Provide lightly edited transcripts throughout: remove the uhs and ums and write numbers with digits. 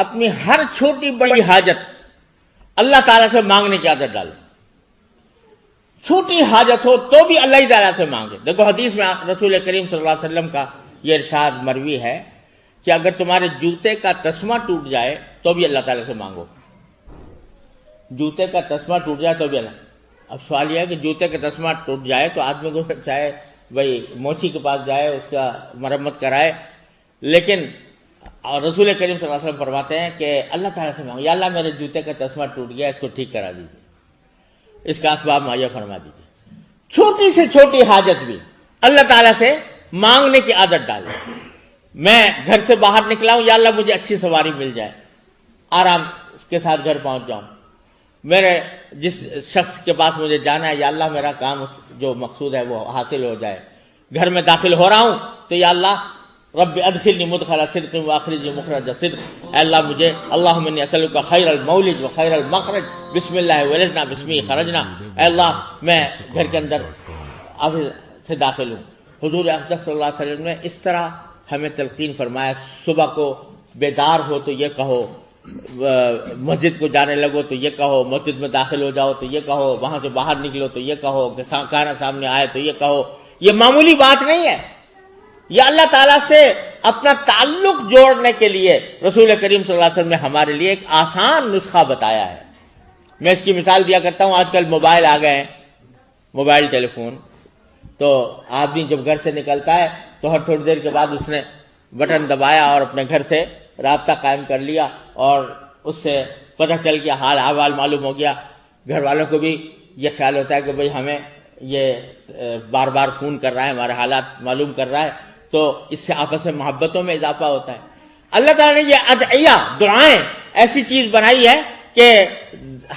اپنی ہر چھوٹی بڑی حاجت اللہ تعالیٰ سے مانگنے کی عادت ڈالیں. چھوٹی حاجت ہو تو بھی اللہ تعالیٰ سے مانگے. دیکھو حدیث میں رسول کریم صلی اللہ علیہ وسلم کا یہ ارشاد مروی ہے کہ اگر تمہارے جوتے کا تسمہ ٹوٹ جائے تو بھی اللہ تعالیٰ سے مانگو. جوتے کا تسمہ ٹوٹ جائے تو بھی اللہ. اب سوال یہ ہے کہ جوتے کا تسمہ ٹوٹ جائے تو آدمی کو چاہے بھائی موچی کے پاس جائے اس کا مرمت کرائے، لیکن رسول کریم صلی اللہ علیہ وسلم فرماتے ہیں کہ اللہ تعالیٰ سے مانگو، یا اللہ میرے جوتے کا تسمہ ٹوٹ گیا، اس کو ٹھیک کرا دیجیے، اس کا اسباب مہیا فرما دیجیے. چھوٹی سے چھوٹی حاجت بھی اللہ تعالیٰ سے مانگنے کی عادت ڈالیں. میں گھر سے باہر نکلا ہوں، یا اللہ مجھے اچھی سواری مل جائے، آرام کے ساتھ گھر پہنچ جاؤں. میرے جس شخص کے پاس مجھے جانا ہے، یا اللہ میرا کام جو مقصود ہے وہ حاصل ہو جائے. گھر میں داخل ہو رہا ہوں تو یا اللہ رب ادخلنی مدخل صدق واخرجنی مخرج صدق. اے اللہ مجھے اللہم انی اسألک خیر المولج و خیر المخرج، بسم اللہ ولجنا بسمی خرجنا. اے اللہ میں گھر کے اندر آپ سے داخل ہوں. حضور اقدس صلی اللہ علیہ وسلم نے اس طرح ہمیں تلقین فرمایا. صبح کو بیدار ہو تو یہ کہو، مسجد کو جانے لگو تو یہ کہو، مسجد میں داخل ہو جاؤ تو یہ کہو، وہاں سے باہر نکلو تو یہ کہو، کہ کھانا سامنے آئے تو یہ کہو. یہ معمولی بات نہیں ہے. یہ اللہ تعالیٰ سے اپنا تعلق جوڑنے کے لیے رسول کریم صلی اللہ علیہ وسلم نے ہمارے لیے ایک آسان نسخہ بتایا ہے. میں اس کی مثال دیا کرتا ہوں. آج کل موبائل آ گئے ہیں، موبائل ٹیلی فون. تو آدمی جب گھر سے نکلتا ہے تو ہر تھوڑی دیر کے بعد اس نے بٹن دبایا اور اپنے گھر سے رابطہ قائم کر لیا، اور اس سے پتہ چل گیا، حال احوال معلوم ہو گیا. گھر والوں کو بھی یہ خیال ہوتا ہے کہ بھئی ہمیں یہ بار بار فون کر رہا ہے، ہمارے حالات معلوم کر رہا ہے، تو اس سے آپس میں محبتوں میں اضافہ ہوتا ہے. اللہ تعالیٰ نے یہ ادعیہ، دعائیں ایسی چیز بنائی ہے کہ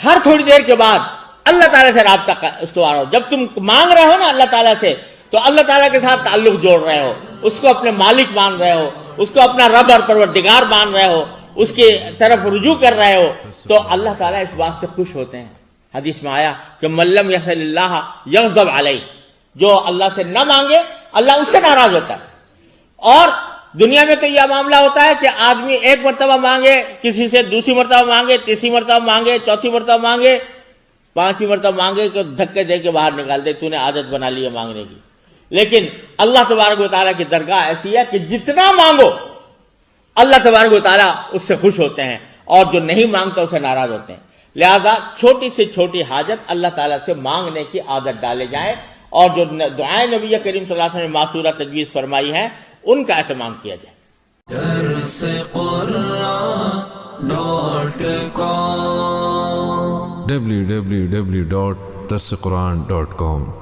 ہر تھوڑی دیر کے بعد اللہ تعالیٰ سے رابطہ استوار ہو. جب تم مانگ رہے ہو نا اللہ تعالیٰ سے، تو اللہ تعالیٰ کے ساتھ تعلق جوڑ رہے ہو، اس کو اپنے مالک مان رہے ہو، اس کو اپنا رب اور پروردگار مان رہے ہو، اس کی طرف رجوع کر رہے ہو، تو اللہ تعالیٰ اس بات سے خوش ہوتے ہیں. حدیث میں آیا کہ من لم یسأل اللہ یغضب علیہ، جو اللہ سے نہ مانگے اللہ اس سے ناراض ہوتا ہے. اور دنیا میں تو یہ معاملہ ہوتا ہے کہ آدمی ایک مرتبہ مانگے کسی سے، دوسری مرتبہ مانگے، تیسری مرتبہ مانگے، چوتھی مرتبہ مانگے، پانچویں مرتبہ مانگے تو دھکے دے کے باہر نکال دے، تو نے عادت بنا لی ہے مانگنے کی. لیکن اللہ تبارک و تعالیٰ کی درگاہ ایسی ہے کہ جتنا مانگو اللہ تبارک و تعالیٰ اس سے خوش ہوتے ہیں، اور جو نہیں مانگتا اسے ناراض ہوتے ہیں. لہذا چھوٹی سے چھوٹی حاجت اللہ تعالیٰ سے مانگنے کی عادت ڈالے جائے، اور جو دعائیں نبی کریم صلی اللہ علیہ وسلم نے ماثورہ تجویز فرمائی ہیں ان کا اہتمام کیا جائے. www.darsequran.com